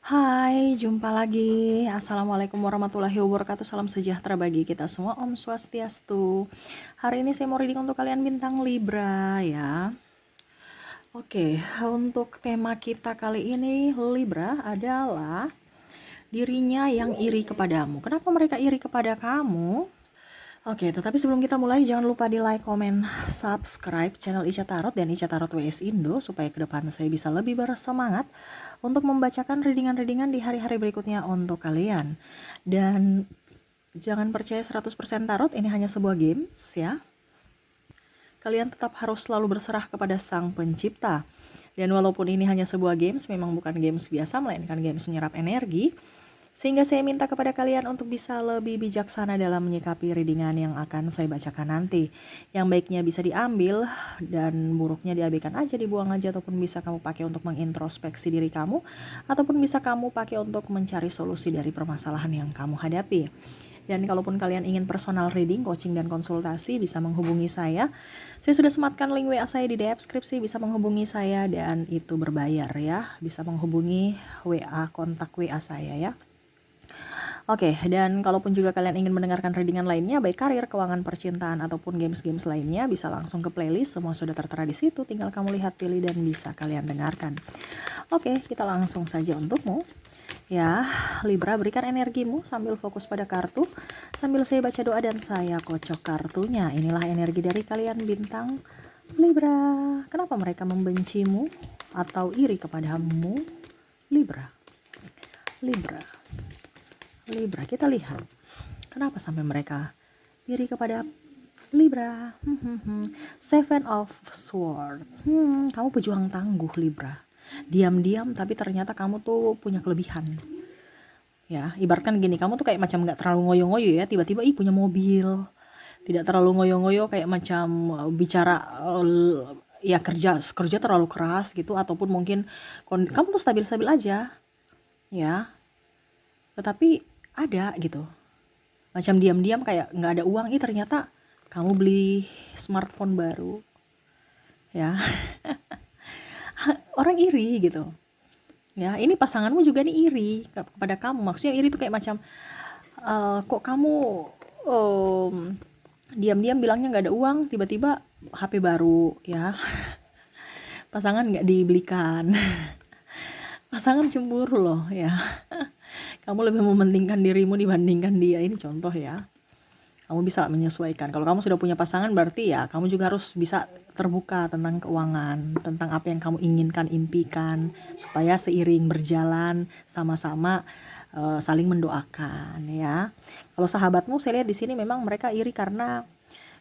Hai, jumpa lagi. Assalamualaikum warahmatullahi wabarakatuh. Salam sejahtera bagi kita semua. Om Swastiastu. Hari ini saya mau reading untuk kalian bintang Libra ya. Oke, untuk tema kita kali ini Libra adalah dirinya yang iri kepadamu. Kenapa mereka iri kepada kamu? Oke, tetapi sebelum kita mulai jangan lupa di like, komen, subscribe channel Ica Tarot dan Ica Tarot WS Indo supaya ke depan saya bisa lebih bersemangat untuk membacakan readingan-readingan di hari-hari berikutnya untuk kalian. Dan jangan percaya 100% tarot, ini hanya sebuah games ya. Kalian tetap harus selalu berserah kepada Sang Pencipta. Dan walaupun ini hanya sebuah games, memang bukan games biasa, melainkan games menyerap energi. Sehingga saya minta kepada kalian untuk bisa lebih bijaksana dalam menyikapi readingan yang akan saya bacakan nanti. Yang baiknya bisa diambil dan buruknya diabaikan aja, dibuang aja, ataupun bisa kamu pakai untuk mengintrospeksi diri kamu, ataupun bisa kamu pakai untuk mencari solusi dari permasalahan yang kamu hadapi. Dan kalaupun kalian ingin personal reading, coaching, dan konsultasi, bisa menghubungi saya. Saya sudah sematkan link WA saya di deskripsi, bisa menghubungi saya dan itu berbayar ya. Bisa menghubungi WA, kontak WA saya ya. Oke, dan kalaupun juga kalian ingin mendengarkan readingan lainnya, baik karir, keuangan, percintaan, ataupun games-games lainnya, bisa langsung ke playlist, semua sudah tertera di situ, tinggal kamu lihat, pilih, dan bisa kalian dengarkan. Oke, kita langsung saja untukmu. Ya, Libra, berikan energimu sambil fokus pada kartu, sambil saya baca doa dan saya kocok kartunya. Inilah energi dari kalian bintang Libra. Kenapa mereka membencimu atau iri kepadamu? Libra. Libra, kita lihat kenapa sampai mereka iri kepada Libra. Seven of Swords. Kamu pejuang tangguh Libra. Diam-diam tapi ternyata kamu tuh punya kelebihan. Ya, ibaratkan gini, kamu tuh kayak macam nggak terlalu ngoyo-ngoyo ya, tiba-tiba punya mobil. Tidak terlalu ngoyo-ngoyo kayak macam bicara ya kerja terlalu keras gitu, ataupun mungkin kamu tuh stabil-stabil aja. Ya. Tetapi ada gitu, macam diam-diam kayak nggak ada uang, ternyata kamu beli smartphone baru ya. Orang iri gitu ya. Ini pasanganmu juga nih iri kepada kamu, maksudnya iri tuh kayak macam kok kamu diam-diam bilangnya nggak ada uang, tiba-tiba HP baru ya. Pasangan nggak dibelikan. Pasangan cemburu loh ya. Kamu lebih mementingkan dirimu dibandingkan dia, ini contoh ya. Kamu bisa menyesuaikan. Kalau kamu sudah punya pasangan, berarti ya kamu juga harus bisa terbuka tentang keuangan, tentang apa yang kamu inginkan, impikan, supaya seiring berjalan sama-sama saling mendoakan ya. Kalau sahabatmu, saya lihat di sini memang mereka iri karena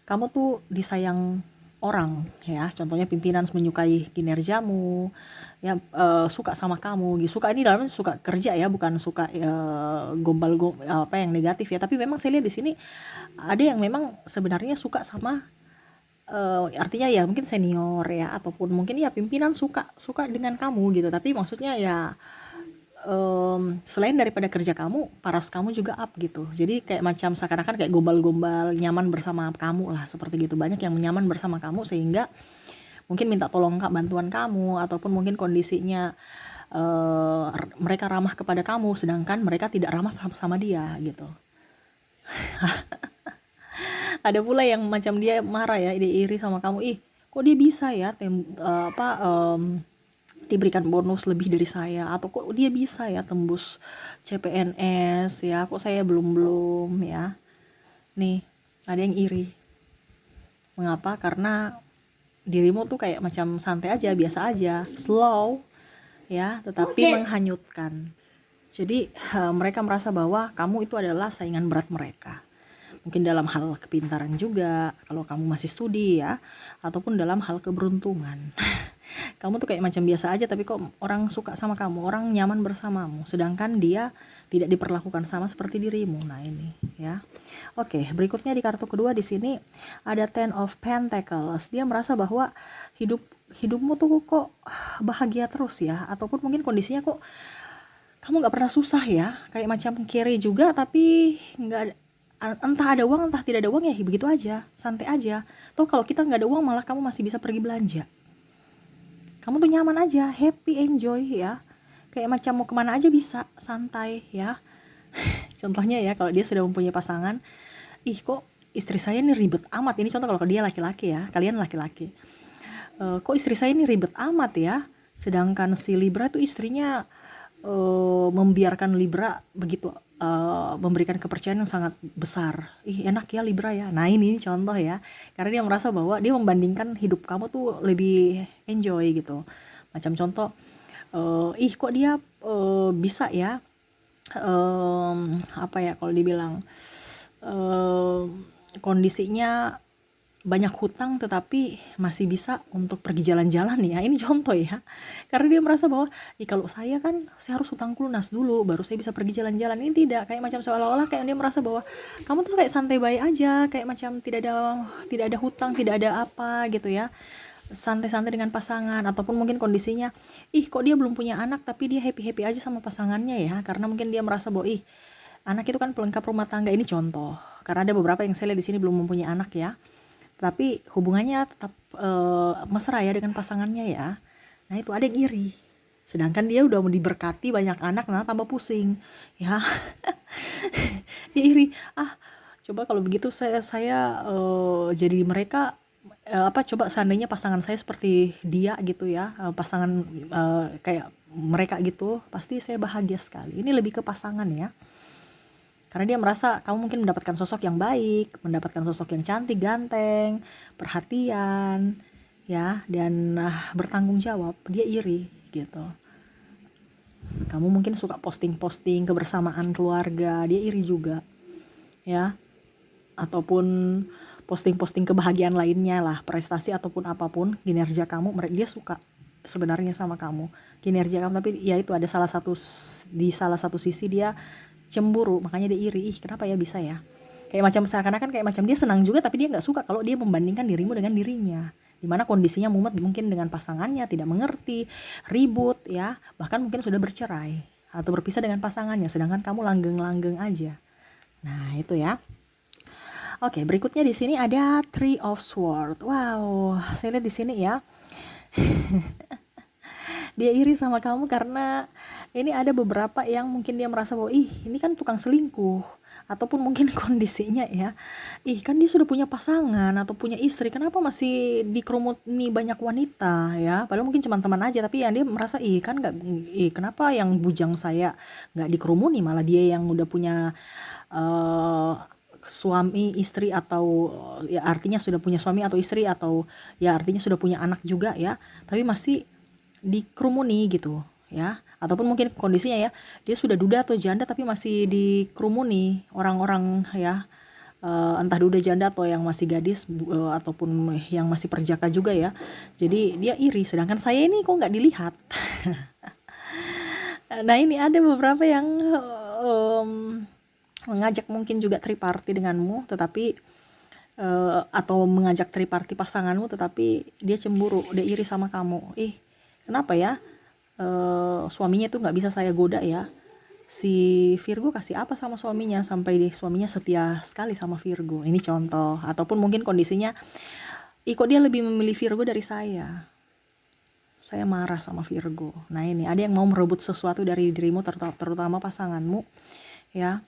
kamu tuh disayang orang ya. Contohnya pimpinan menyukai kinerjamu ya, suka sama kamu. Suka ini dalamnya suka kerja ya, bukan suka gombal apa yang negatif ya. Tapi memang saya lihat di sini ada yang memang sebenarnya suka sama artinya ya mungkin senior ya, ataupun mungkin ya pimpinan suka dengan kamu gitu. Tapi maksudnya ya selain daripada kerja kamu, paras kamu juga up gitu. Jadi kayak macam seakan-akan kayak gombal-gombal, nyaman bersama kamu lah, seperti gitu. Banyak yang nyaman bersama kamu sehingga mungkin minta tolong bantuan kamu, ataupun mungkin kondisinya mereka ramah kepada kamu sedangkan mereka tidak ramah sama dia gitu. Ada pula yang macam dia marah ya, dia iri sama kamu, kok dia bisa ya diberikan bonus lebih dari saya, atau kok dia bisa ya tembus CPNS ya, kok saya belum ya. Nih, ada yang iri. Mengapa? Karena dirimu tuh kayak macam santai aja, biasa aja, slow ya, tetapi menghanyutkan. Jadi mereka merasa bahwa kamu itu adalah saingan berat mereka. Mungkin dalam hal kepintaran juga, kalau kamu masih studi ya, ataupun dalam hal keberuntungan. Kamu tuh kayak macam biasa aja, tapi kok orang suka sama kamu, orang nyaman bersamamu, sedangkan dia tidak diperlakukan sama seperti dirimu. Nah ini ya. Oke, berikutnya di kartu kedua di sini ada Ten of Pentacles. Dia merasa bahwa hidupmu tuh kok bahagia terus ya, ataupun mungkin kondisinya kok kamu nggak pernah susah ya, kayak macam carry juga, tapi nggak ada, entah ada uang entah tidak ada uang ya begitu aja, santai aja. Toh kalau kita nggak ada uang malah kamu masih bisa pergi belanja. Kamu tuh nyaman aja, happy, enjoy ya. kayak macam mau kemana aja bisa, santai ya. Contohnya ya, kalau dia sudah mempunyai pasangan, ih kok istri saya ini ribet amat. Ini contoh kalau dia laki-laki ya, kalian laki-laki. Kok istri saya ini ribet amat ya. Sedangkan si Libra tuh istrinya membiarkan Libra begitu, memberikan kepercayaan yang sangat besar. Ih enak ya Libra ya. Nah ini contoh ya, karena dia merasa bahwa dia membandingkan hidup kamu tuh lebih enjoy gitu. Macam contoh, ih kok dia bisa ya, apa ya kalau dibilang, kondisinya banyak hutang tetapi masih bisa untuk pergi jalan-jalan ya. Ini contoh ya. Karena dia merasa bahwa, kalau saya harus hutang lunas dulu baru saya bisa pergi jalan-jalan." Ini tidak, kayak macam seolah-olah kayak dia merasa bahwa kamu tuh kayak santai baik aja, kayak macam tidak ada hutang, tidak ada apa gitu ya. Santai-santai dengan pasangan, ataupun mungkin kondisinya, kok dia belum punya anak tapi dia happy-happy aja sama pasangannya ya. Karena mungkin dia merasa bahwa, anak itu kan pelengkap rumah tangga. Ini contoh. Karena ada beberapa yang saya lihat di sini belum mempunyai anak ya, tapi hubungannya tetap mesra ya dengan pasangannya ya. Nah itu ada yang iri, sedangkan dia udah mau diberkati banyak anak, nah tambah pusing ya. Dia iri, coba kalau begitu saya jadi mereka, coba seandainya pasangan saya seperti dia gitu ya, pasangan kayak mereka gitu, pasti saya bahagia sekali. Ini lebih ke pasangan ya. Karena dia merasa kamu mungkin mendapatkan sosok yang baik, mendapatkan sosok yang cantik, ganteng, perhatian, ya, dan bertanggung jawab. Dia iri gitu. Kamu mungkin suka posting-posting kebersamaan keluarga, dia iri juga, ya. Ataupun posting-posting kebahagiaan lainnya lah, prestasi ataupun apapun, kinerja kamu, dia suka sebenarnya sama kamu, kinerja kamu, tapi ya itu ada di salah satu sisi dia cemburu, makanya dia iri. Kenapa ya bisa ya, kayak macam seakan-akan kayak macam dia senang juga tapi dia nggak suka kalau dia membandingkan dirimu dengan dirinya, dimana kondisinya mumet mungkin dengan pasangannya, tidak mengerti, ribut ya, bahkan mungkin sudah bercerai atau berpisah dengan pasangannya, sedangkan kamu langgeng-langgeng aja. Nah itu ya. Oke, berikutnya di sini ada Three of Swords. Wow, saya lihat di sini ya, dia iri sama kamu karena ini ada beberapa yang mungkin dia merasa bahwa ini kan tukang selingkuh, ataupun mungkin kondisinya ya, kan dia sudah punya pasangan atau punya istri, kenapa masih dikerumuni banyak wanita ya, padahal mungkin cuma teman aja, tapi yang dia merasa kan nggak, kenapa yang bujang saya nggak dikerumuni, malah dia yang udah punya eh, suami istri, atau ya artinya sudah punya suami atau istri, atau ya artinya sudah punya anak juga ya, tapi masih dikerumuni gitu ya. Ataupun mungkin kondisinya ya, dia sudah duda atau janda tapi masih dikerumuni orang-orang ya, entah duda janda atau yang masih gadis, ataupun yang masih perjaka juga ya. Jadi dia iri, sedangkan saya ini kok nggak dilihat. Nah ini ada beberapa yang mengajak mungkin juga triparty denganmu, tetapi atau mengajak triparty pasanganmu, tetapi dia cemburu, dia iri sama kamu. Kenapa ya, suaminya itu nggak bisa saya goda ya, si Virgo kasih apa sama suaminya sampai suaminya setia sekali sama Virgo. Ini contoh. Ataupun mungkin kondisinya, kok dia lebih memilih Virgo dari saya marah sama Virgo. Nah ini ada yang mau merebut sesuatu dari dirimu, terutama pasanganmu ya,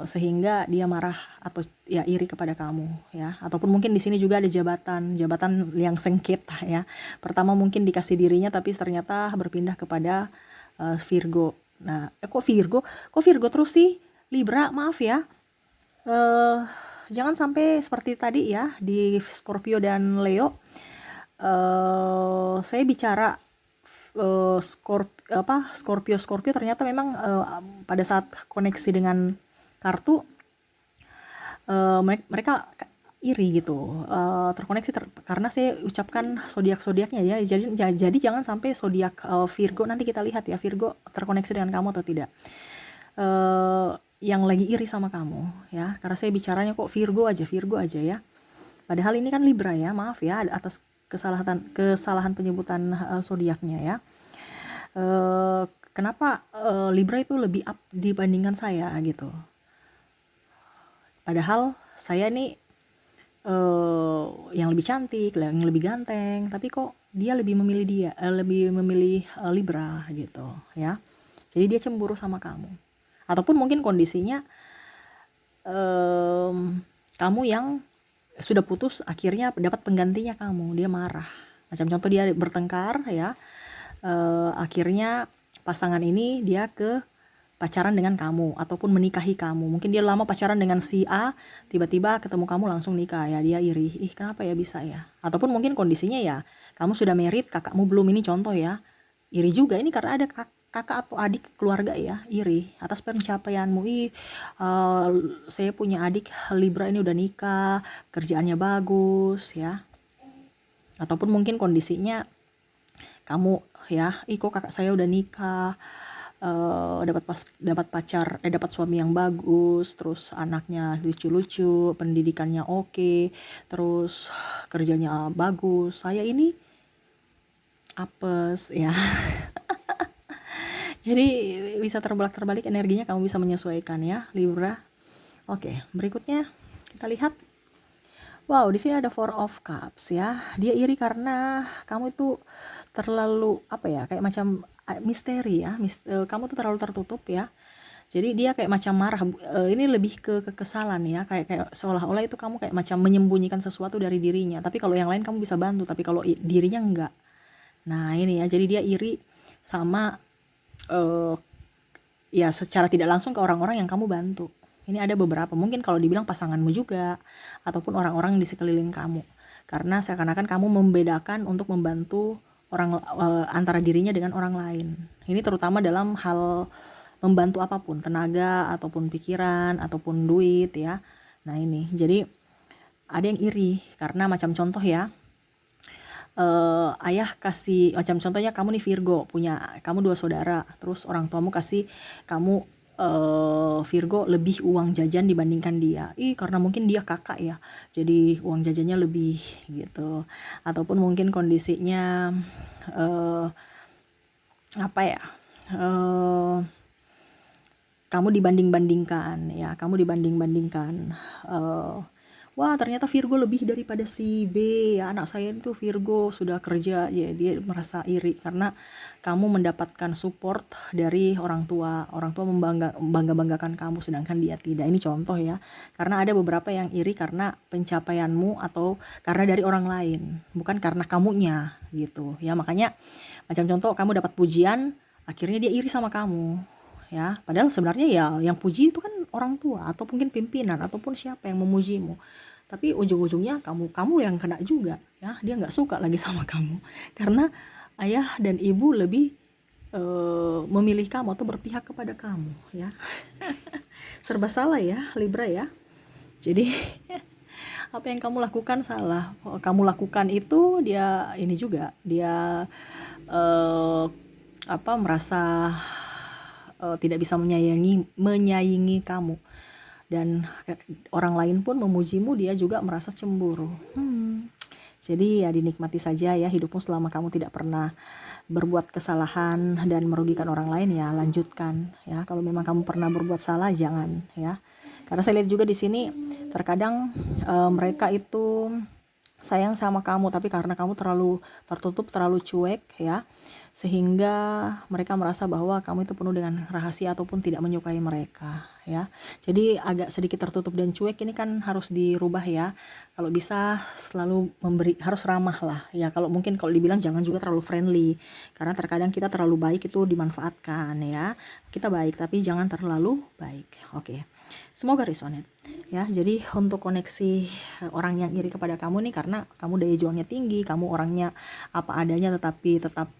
sehingga dia marah atau ya iri kepada kamu ya. Ataupun mungkin di sini juga ada jabatan yang sengketa ya. Pertama mungkin dikasih dirinya tapi ternyata berpindah kepada Virgo. Nah kok Virgo terus sih Libra, maaf ya, jangan sampai seperti tadi ya di Scorpio dan Leo. Saya bicara Scorpio ternyata memang pada saat koneksi dengan kartu, mereka iri gitu, terkoneksi karena saya ucapkan zodiaknya ya. Jadi jangan sampai zodiak Virgo, nanti kita lihat ya Virgo terkoneksi dengan kamu atau tidak, yang lagi iri sama kamu ya, karena saya bicaranya kok Virgo aja ya, padahal ini kan Libra ya. Maaf ya atas kesalahan penyebutan zodiaknya ya. Kenapa Libra itu lebih up dibandingkan saya gitu, padahal saya nih yang lebih cantik, yang lebih ganteng, tapi kok dia lebih memilih Libra gitu ya. Jadi dia cemburu sama kamu. Ataupun mungkin kondisinya kamu yang sudah putus akhirnya dapat penggantinya kamu, dia marah. Macam contoh dia bertengkar ya, akhirnya pasangan ini dia ke pacaran dengan kamu ataupun menikahi kamu. Mungkin dia lama pacaran dengan si A, tiba-tiba ketemu kamu langsung nikah ya, dia iri. Ih, kenapa ya bisa ya? Ataupun mungkin kondisinya ya, kamu sudah married, kakakmu belum, ini contoh ya. Iri juga ini karena ada kakak atau adik keluarga ya, iri atas pencapaianmu. Saya punya adik Libra ini udah nikah, kerjaannya bagus ya. Ataupun mungkin kondisinya kamu ya, kok kakak saya udah nikah, dapat suami yang bagus, terus anaknya lucu-lucu, pendidikannya oke, terus kerjanya bagus, saya ini apes ya. Jadi bisa terbalik energinya, kamu bisa menyesuaikan ya Libra. Oke, berikutnya kita lihat. Wow, di sini ada Four of Cups ya. Dia iri karena kamu itu terlalu kayak macam misteri ya. Kamu tuh terlalu tertutup ya. Jadi dia kayak macam marah. Ini lebih ke kekesalan ya. Kayak seolah-olah itu kamu kayak macam menyembunyikan sesuatu dari dirinya. Tapi kalau yang lain kamu bisa bantu, tapi kalau dirinya enggak. Nah, ini ya. Jadi dia iri sama ya secara tidak langsung ke orang-orang yang kamu bantu. Ini ada beberapa, mungkin kalau dibilang pasanganmu juga, ataupun orang-orang di sekeliling kamu. Karena seakan-akan kamu membedakan untuk membantu orang antara dirinya dengan orang lain. Ini terutama dalam hal membantu apapun, tenaga, ataupun pikiran, ataupun duit ya. Nah ini, jadi ada yang iri, karena macam contoh ya, ayah kasih, macam contohnya kamu nih Virgo, kamu 2 saudara, terus orang tuamu kasih kamu Virgo lebih uang jajan dibandingkan dia. Karena mungkin dia kakak ya, jadi uang jajannya lebih gitu. Ataupun mungkin kondisinya kamu dibanding-bandingkan ya, wah ternyata Virgo lebih daripada si B ya, anak saya itu Virgo sudah kerja ya, dia merasa iri karena kamu mendapatkan support dari orang tua membanggakan kamu sedangkan dia tidak. Ini contoh ya, karena ada beberapa yang iri karena pencapaianmu atau karena dari orang lain, bukan karena kamunya gitu ya. Makanya macam contoh kamu dapat pujian, akhirnya dia iri sama kamu ya, padahal sebenarnya ya yang puji itu kan orang tua atau mungkin pimpinan ataupun siapa yang memujimu, tapi ujung-ujungnya kamu yang kena juga ya, dia nggak suka lagi sama kamu karena ayah dan ibu lebih memilih kamu atau berpihak kepada kamu ya. Serba salah ya Libra ya. Jadi apa yang kamu lakukan salah, kamu lakukan itu dia ini juga, dia merasa tidak bisa menyaingi kamu, dan orang lain pun memujimu, dia juga merasa cemburu. Jadi ya dinikmati saja ya hidupmu selama kamu tidak pernah berbuat kesalahan dan merugikan orang lain, ya lanjutkan ya. Kalau memang kamu pernah berbuat salah, jangan ya. Karena saya lihat juga di sini terkadang mereka itu sayang sama kamu, tapi karena kamu terlalu tertutup, terlalu cuek ya, sehingga mereka merasa bahwa kamu itu penuh dengan rahasia ataupun tidak menyukai mereka ya. Jadi agak sedikit tertutup dan cuek ini kan harus dirubah ya. Kalau bisa selalu harus ramah lah ya. Kalau dibilang jangan juga terlalu friendly, karena terkadang kita terlalu baik itu dimanfaatkan ya. Kita baik tapi jangan terlalu baik. Oke. Semoga resonate ya. Jadi untuk koneksi orang yang iri kepada kamu nih, karena kamu daya juangnya tinggi, kamu orangnya apa adanya tetapi tetap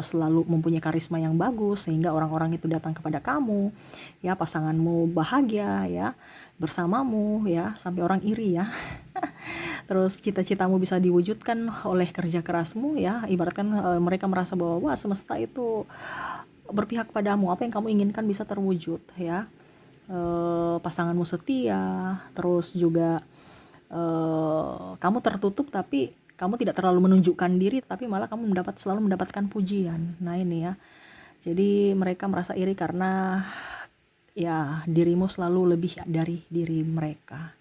selalu mempunyai karisma yang bagus, sehingga orang-orang itu datang kepada kamu ya, pasanganmu bahagia ya bersamamu ya, sampai orang iri ya. Terus cita-citamu bisa diwujudkan oleh kerja kerasmu ya, ibaratkan mereka merasa bahwa wah semesta itu berpihak padamu, apa yang kamu inginkan bisa terwujud ya. Pasanganmu setia, terus juga kamu tertutup tapi kamu tidak terlalu menunjukkan diri, tapi malah kamu selalu mendapatkan pujian. Nah ini ya, jadi mereka merasa iri karena ya dirimu selalu lebih dari diri mereka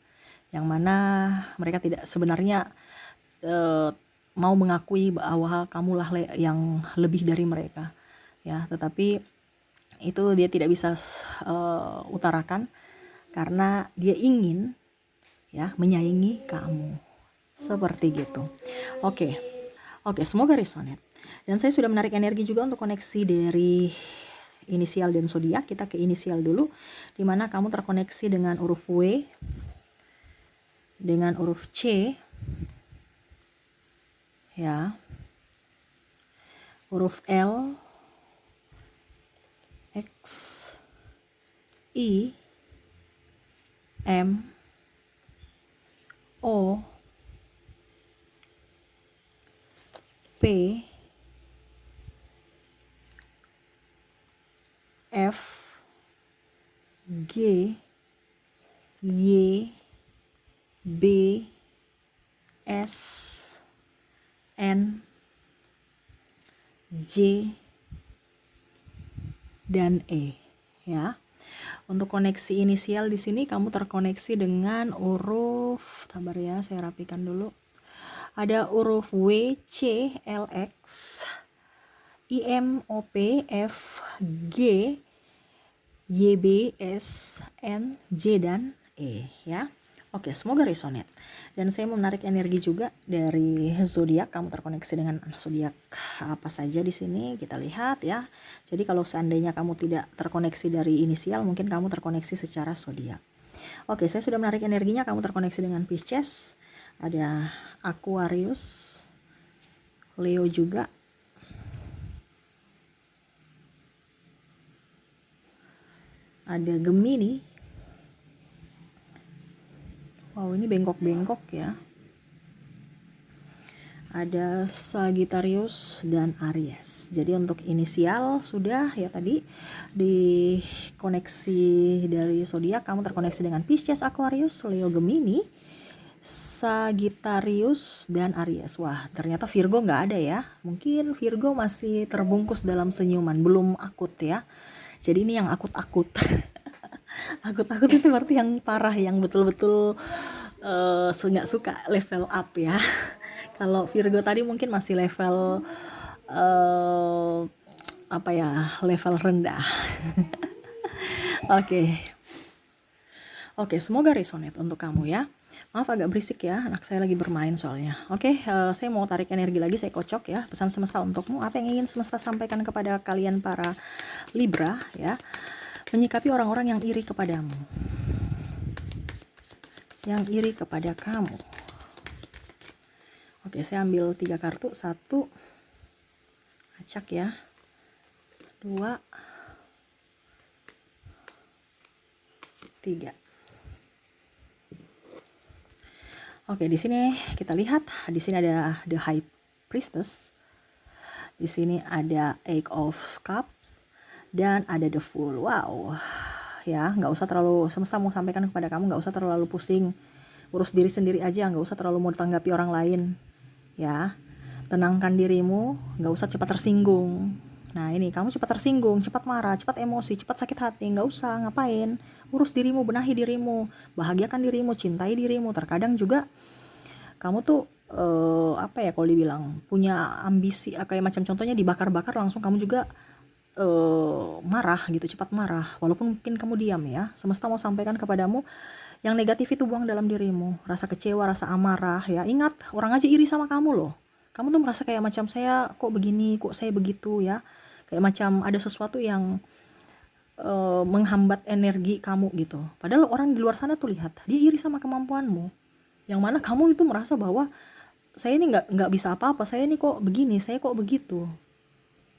yang mana mereka tidak sebenarnya mau mengakui bahwa kamulah yang lebih dari mereka, ya. Tetapi itu dia tidak bisa utarakan karena dia ingin, ya, menyaingi kamu, seperti gitu. Oke, semoga resonate. Dan saya sudah menarik energi juga untuk koneksi dari inisial dan zodiak. Kita ke inisial dulu, dimana kamu terkoneksi dengan huruf W, dengan huruf C, ya, huruf L, X, I, M, O, P, F, G, Y, B, S, N, J, dan E, ya. Untuk koneksi inisial di sini kamu terkoneksi dengan huruf, sabar ya, saya rapikan dulu. Ada huruf W, C, L, X, I, M, O, P, F, G, Y, B, S, N, J, dan E, ya. Oke, semoga resonate. Dan saya mau menarik energi juga dari zodiak. Kamu terkoneksi dengan zodiak apa saja di sini? Kita lihat, ya. Jadi kalau seandainya kamu tidak terkoneksi dari inisial, mungkin kamu terkoneksi secara zodiak. Oke, saya sudah menarik energinya. Kamu terkoneksi dengan Pisces, ada Aquarius, Leo juga, ada Gemini. Wow, ini bengkok-bengkok ya. Ada Sagittarius dan Aries. Jadi untuk inisial sudah ya, tadi di koneksi dari zodiak kamu terkoneksi dengan Pisces, Aquarius, Leo, Gemini, Sagittarius, dan Aries. Wah, ternyata Virgo nggak ada ya. Mungkin Virgo masih terbungkus dalam senyuman, belum akut ya. Jadi ini yang akut-akut. Akut-akut itu berarti yang parah, yang betul-betul nggak suka level up ya. Kalau Virgo tadi mungkin masih level apa ya, level rendah. Oke, semoga resonate untuk kamu ya. Maaf agak berisik ya, anak saya lagi bermain soalnya. Oke, saya mau tarik energi lagi, saya kocok ya. Pesan semesta untukmu, apa yang ingin semesta sampaikan kepada kalian para Libra ya. Menyikapi orang-orang yang iri kepadamu, yang iri kepada kamu. Oke, saya ambil 3 kartu. 1, acak ya. 2, 3. Oke, di sini kita lihat, di sini ada The High Priestess. Di sini ada Eight of Cups dan ada The Fool. Wow. Ya, nggak usah terlalu, semesta mau sampaikan kepada kamu, nggak usah terlalu pusing. Urus diri sendiri aja, nggak usah terlalu mau ditanggapi orang lain. Ya, tenangkan dirimu, nggak usah cepat tersinggung. Nah ini, kamu cepat tersinggung, cepat marah, cepat emosi, cepat sakit hati, nggak usah, ngapain. Urus dirimu, benahi dirimu, bahagiakan dirimu, cintai dirimu. Terkadang juga kamu tuh apa ya, kalau dibilang punya ambisi, kayak macam contohnya dibakar-bakar langsung kamu juga marah gitu, cepat marah, walaupun mungkin kamu diam ya. Semesta mau sampaikan kepadamu, yang negatif itu buang dalam dirimu, rasa kecewa, rasa amarah ya. Ingat, orang aja iri sama kamu loh. Kamu tuh merasa kayak macam, saya kok begini, kok saya begitu ya. Kayak macam ada sesuatu yang menghambat energi kamu gitu. Padahal orang di luar sana tuh lihat, dia iri sama kemampuanmu. Yang mana kamu itu merasa bahwa saya ini nggak bisa apa-apa, saya ini kok begini, saya kok begitu.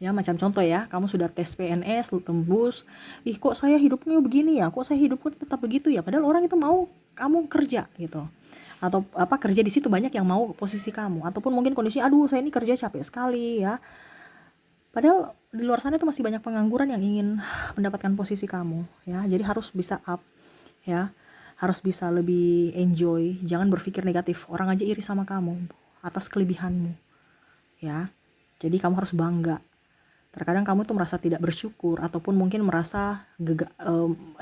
Ya, macam contoh ya, kamu sudah tes PNS, lu tembus, ih kok saya hidupnya begini ya, kok saya hidupku tetap begitu ya, padahal orang itu mau kamu kerja gitu, atau apa, kerja di situ banyak yang mau posisi kamu, ataupun mungkin kondisi, aduh saya ini kerja capek sekali ya, padahal di luar sana itu masih banyak pengangguran yang ingin mendapatkan posisi kamu ya. Jadi harus bisa up ya, harus bisa lebih enjoy, jangan berpikir negatif, orang aja iri sama kamu atas kelebihanmu ya. Jadi kamu harus bangga Terkadang kamu tuh merasa tidak bersyukur ataupun mungkin merasa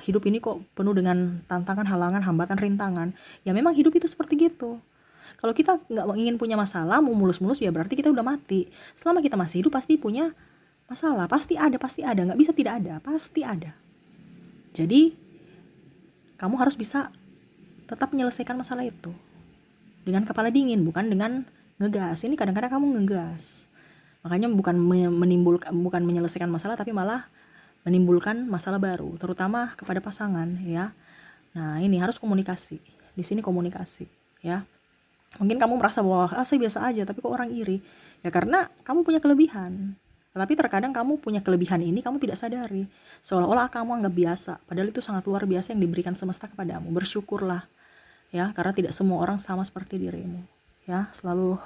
hidup ini kok penuh dengan tantangan, halangan, hambatan, rintangan. Ya memang hidup itu seperti gitu. Kalau kita nggak ingin punya masalah, mau mulus-mulus, ya berarti kita udah mati. Selama kita masih hidup pasti punya masalah, pasti ada, nggak bisa tidak ada, pasti ada. Jadi kamu harus bisa tetap menyelesaikan masalah itu dengan kepala dingin, bukan dengan ngegas. Ini kadang-kadang kamu ngegas, makanya bukan menyelesaikan masalah, tapi malah menimbulkan masalah baru, terutama kepada pasangan ya. Nah ini harus komunikasi, di sini komunikasi ya. Mungkin kamu merasa bahwa saya biasa aja, tapi kok orang iri, ya karena kamu punya kelebihan. Tapi terkadang kamu punya kelebihan ini kamu tidak sadari, seolah-olah kamu anggap biasa, padahal itu sangat luar biasa yang diberikan semesta kepadamu. Bersyukurlah ya, karena tidak semua orang sama seperti dirimu ya. Selalu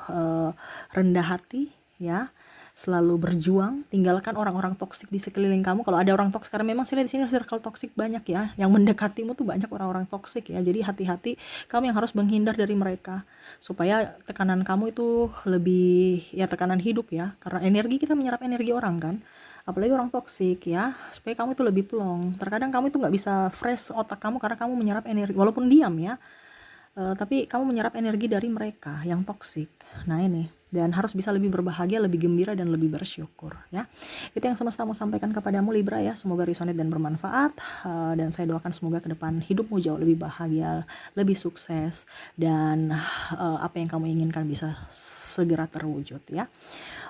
rendah hati ya, selalu berjuang, tinggalkan orang-orang toksik di sekeliling kamu. Kalau ada orang toksik, karena memang saya lihat di sini circle toksik banyak ya, yang mendekatimu tuh banyak orang-orang toksik ya. Jadi hati-hati, kamu yang harus menghindar dari mereka supaya tekanan kamu itu lebih ya, tekanan hidup ya, karena energi, kita menyerap energi orang kan, apalagi orang toksik ya, supaya kamu itu lebih plong. Terkadang kamu itu nggak bisa fresh otak kamu karena kamu menyerap energi walaupun diam ya. Tapi kamu menyerap energi dari mereka yang toksik. Nah ini, dan harus bisa lebih berbahagia, lebih gembira, dan lebih bersyukur ya. Itu yang semesta mau sampaikan kepadamu Libra ya. Semoga resonate dan bermanfaat, dan saya doakan semoga ke depan hidupmu jauh lebih bahagia, lebih sukses, dan apa yang kamu inginkan bisa segera terwujud ya.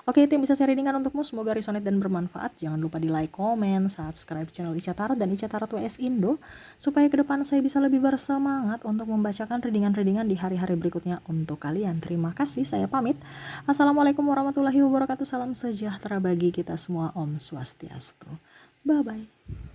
Oke, itu yang bisa saya readingkan untukmu. Semoga resonate dan bermanfaat. Jangan lupa di like, comment, subscribe channel Ica Tarot dan Ica Tarot WS Indo, supaya ke depan saya bisa lebih bersemangat untuk membacakan readingan-readingan di hari-hari berikutnya untuk kalian. Terima kasih, saya pamit. Assalamualaikum warahmatullahi wabarakatuh. Salam sejahtera bagi kita semua. Om Swastiastu. Bye-bye.